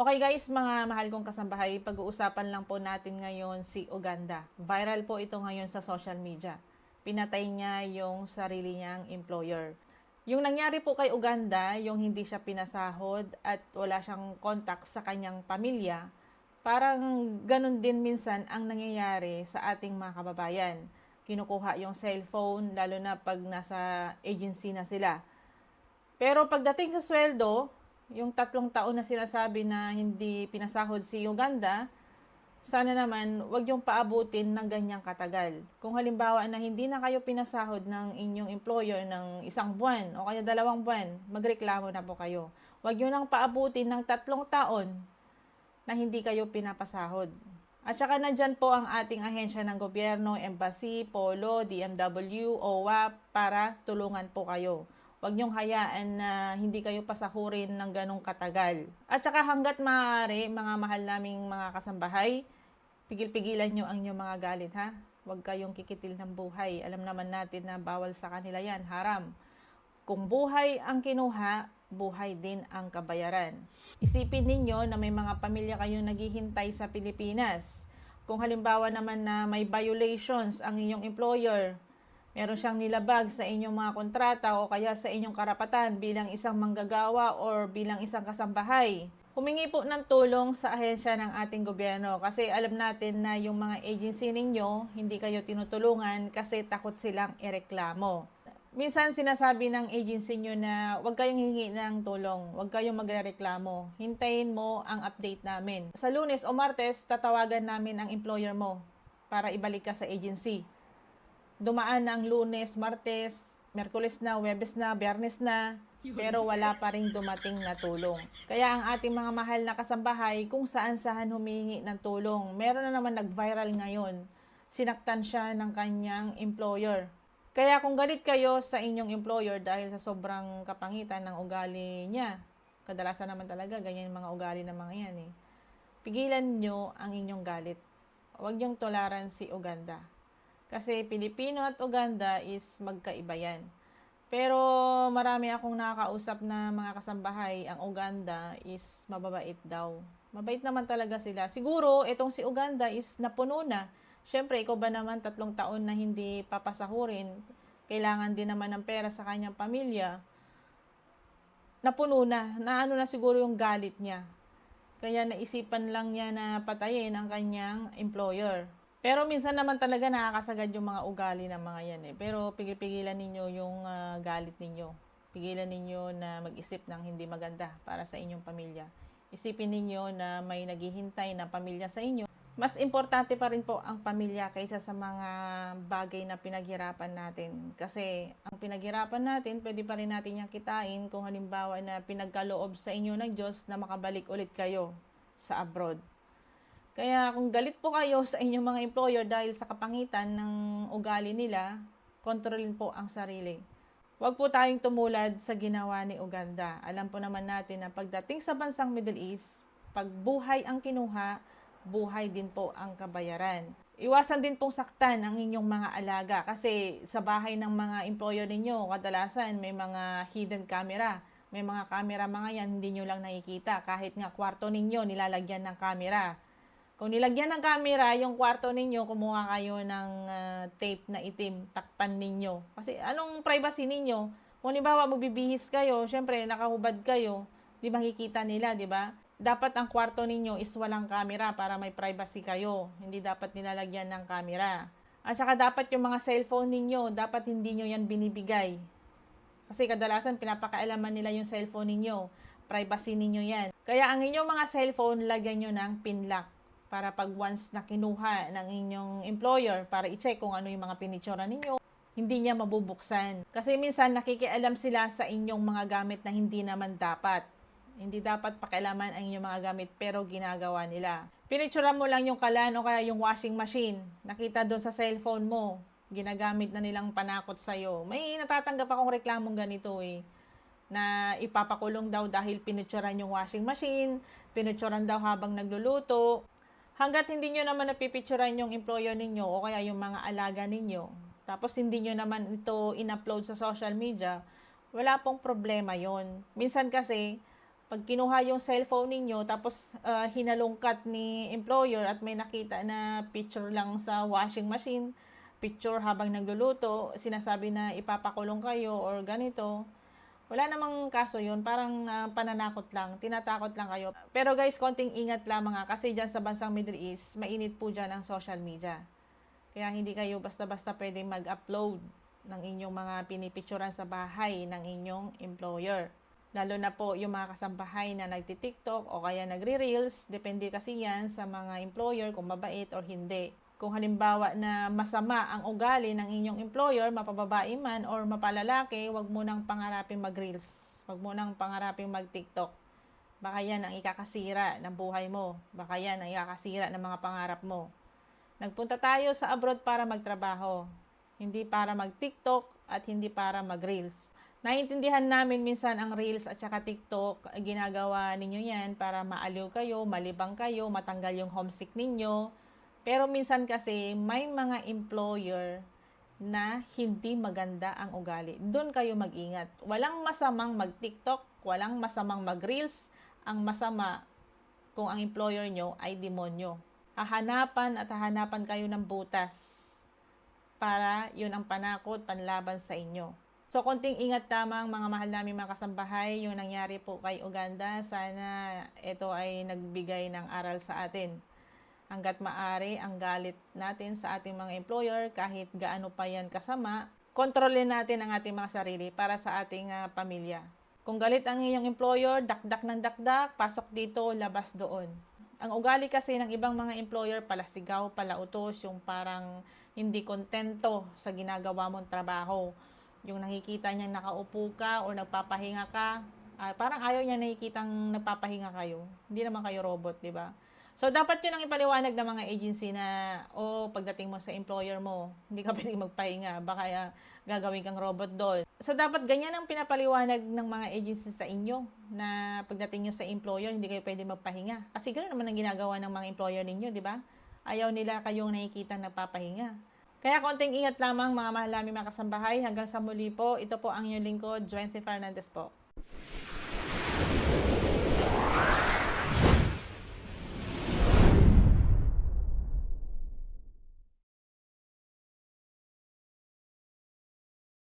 Okay guys, mga mahal kong kasambahay, pag-uusapan lang po natin ngayon si Uganda. Viral po ito ngayon sa social media. Pinatay niya yung sarili niyang employer. Yung nangyari po kay Uganda, yung hindi siya pinasahod at wala siyang contact sa kanyang pamilya, parang ganun din minsan ang nangyayari sa ating mga kababayan. Kinukuha yung cellphone, lalo na pag nasa agency na sila. Pero pagdating sa sweldo, yung 3 taon na sinasabi na hindi pinasahod si Uganda, sana naman wag yung paabutin ng ganyang katagal. Kung halimbawa na hindi na kayo pinasahod ng inyong employer ng 1 buwan o kaya 2 buwan, magreklamo na po kayo. Wag nyo nang paabutin ng 3 taon na hindi kayo pinapasahod. At saka nandyan po ang ating ahensya ng gobyerno, embassy, polo, DMW, OWA para tulungan po kayo. Huwag niyong hayaan na hindi kayo pasahurin ng ganong katagal. At saka hanggat maaari, mga mahal naming mga kasambahay, pigil-pigilan niyo ang inyong mga galit ha. Huwag kayong kikitil ng buhay. Alam naman natin na bawal sa kanila yan, haram. Kung buhay ang kinuha, buhay din ang kabayaran. Isipin ninyo na may mga pamilya kayong naghihintay sa Pilipinas. Kung halimbawa naman na may violations ang inyong employer, meron siyang nilabag sa inyong mga kontrata o kaya sa inyong karapatan bilang isang manggagawa or bilang isang kasambahay, humingi po ng tulong sa ahensya ng ating gobyerno kasi alam natin na yung mga agency ninyo, hindi kayo tinutulungan kasi takot silang ireklamo. Minsan sinasabi ng agency nyo na huwag kayong hingi ng tulong, huwag kayong magrereklamo, hintayin mo ang update namin. Sa Lunes o Martes, tatawagan namin ang employer mo para ibalik ka sa agency. Dumaan ang Lunes, Martes, Merkules na, Huwebes na, Biyernes na, pero wala pa ring dumating na tulong. Kaya ang ating mga mahal na kasambahay, kung saan-saan humingi ng tulong. Meron na naman nag-viral ngayon. Sinaktan siya ng kanyang employer. Kaya kung galit kayo sa inyong employer dahil sa sobrang kapangitan ng ugali niya, kadalasan naman talaga ganyan yung mga ugali ng mga yan pigilan nyo ang inyong galit. Huwag yung tolaran si Uganda. Kasi Pilipino at Uganda is magkaiba yan. Pero marami akong nakakausap na mga kasambahay, ang Uganda is mababait daw. Mabait naman talaga sila. Siguro, itong si Uganda is napuno na. Siyempre, ikaw ba naman 3 taon na hindi papasahurin, kailangan din naman ng pera sa kanyang pamilya, napuno na ano na siguro yung galit niya. Kaya naisipan lang niya na patayin ang kanyang employer. Pero minsan naman talaga nakakasagad yung mga ugali ng mga yan Pero pigil-pigilan ninyo yung galit ninyo. Pigilan ninyo na mag-isip ng hindi maganda para sa inyong pamilya. Isipin ninyo na may naghihintay na pamilya sa inyo. Mas importante pa rin po ang pamilya kaysa sa mga bagay na pinaghirapan natin. Kasi ang pinaghirapan natin, pwede pa rin natin yung kitain kung halimbawa na pinagkaloob sa inyo ng Diyos na makabalik ulit kayo sa abroad. Kaya kung galit po kayo sa inyong mga employer dahil sa kapangitan ng ugali nila, kontrolin po ang sarili. Huwag po tayong tumulad sa ginawa ni Uganda. Alam po naman natin na pagdating sa bansang Middle East, pag buhay ang kinuha, buhay din po ang kabayaran. Iwasan din pong saktan ang inyong mga alaga kasi sa bahay ng mga employer ninyo, kadalasan may mga hidden camera. May mga camera mga yan, hindi nyo lang nakikita. Kahit nga kwarto ninyo, nilalagyan ng camera. Kung nilagyan ng camera yung kwarto ninyo, kumuha kayo ng tape na itim, takpan ninyo. Kasi anong privacy ninyo? Kung halimbawa magbibihis kayo, syempre nakahubad kayo, di makikita nila, di ba? Dapat ang kwarto ninyo is walang camera para may privacy kayo. Hindi dapat nilalagyan ng camera. At saka dapat yung mga cellphone ninyo, dapat hindi nyo yan binibigay. Kasi kadalasan pinapakaalaman nila yung cellphone ninyo. Privacy ninyo yan. Kaya ang inyong mga cellphone, lagyan nyo ng pin lock para pag once na kinuha ng inyong employer para i-check kung ano yung mga pinitsura ninyo, hindi niya mabubuksan. Kasi minsan nakikialam sila sa inyong mga gamit na hindi naman dapat. Hindi dapat pakialaman ang inyong mga gamit pero ginagawa nila. Pinitsura mo lang yung kalan o kaya yung washing machine. Nakita doon sa cellphone mo. Ginagamit na nilang panakot sa'yo. May natatanggap akong reklamong ganito na ipapakulong daw dahil pinitsuran yung washing machine, pinitsuran daw habang nagluluto. Hanggat hindi nyo naman napipicturan yung employer ninyo o kaya yung mga alaga ninyo, tapos hindi nyo naman ito in-upload sa social media, wala pong problema yon. Minsan kasi, Pag kinuha yung cellphone ninyo, tapos hinalungkat ni employer at may nakita na picture lang sa washing machine, picture habang nagluluto, sinasabi na ipapakulong kayo or ganito, wala namang kaso yun. Parang pananakot lang. Tinatakot lang kayo. Pero guys, konting ingat lamang kasi dyan sa bansang Middle East, mainit po dyan ang social media. Kaya hindi kayo basta-basta pwedeng mag-upload ng inyong mga pinipicturan sa bahay ng inyong employer. Lalo na po yung mga kasambahay na nagti-TikTok o kaya nagre-reels. Depende kasi yan sa mga employer kung mabait or hindi. Kung halimbawa na masama ang ugali ng inyong employer, mapababae man or mapalalaki, wag mo nang pangarapin mag-reels. Wag mo nang pangarapin mag-TikTok. Baka yan ang ikakasira ng buhay mo. Baka yan ang ikakasira ng mga pangarap mo. Nagpunta tayo sa abroad para magtrabaho. Hindi para mag-TikTok at hindi para mag-reels. Naiintindihan namin minsan ang reels at saka TikTok, ginagawa ninyo yan para maaliw kayo, malibang kayo, matanggal yung homesick ninyo. Pero minsan kasi may mga employer na hindi maganda ang ugali. Doon kayo mag-ingat. Walang masamang mag-TikTok, walang masamang mag-reels. Ang masama kung ang employer nyo ay demonyo. Hahanapan at hahanapan kayo ng butas para yun ang panakot, panlaban sa inyo. So, konting ingat tamang mga mahal namin mga kasambahay, yung nangyari po kay Uganda. Sana ito ay nagbigay ng aral sa atin. Hanggat maaari, ang galit natin sa ating mga employer, kahit gaano pa yan kasama, kontrolin natin ang ating mga sarili para sa ating pamilya. Kung galit ang iyong employer, dakdak ng dakdak, pasok dito, labas doon. Ang ugali kasi ng ibang mga employer, palasigaw, palautos, yung parang hindi kontento sa ginagawa mong trabaho. Yung nakikita niya nakaupo ka o nagpapahinga ka, parang ayaw niya nakikitang nagpapahinga kayo. Hindi naman kayo robot, di ba? So, dapat yun ang ipaliwanag ng mga agency na, pagdating mo sa employer mo, hindi ka pwedeng magpahinga, baka gagawin kang robot doll. So, dapat ganyan ang pinapaliwanag ng mga agency sa inyo, na pagdating nyo sa employer, hindi kayo pwedeng magpahinga. Kasi ganoon naman ang ginagawa ng mga employer ninyo, di ba? Ayaw nila kayong nakikita nagpapahinga. Kaya konting ingat lamang mga mahal namin mga kasambahay. Hanggang sa muli po, ito po ang inyong lingkod, Joancy Fernandez po.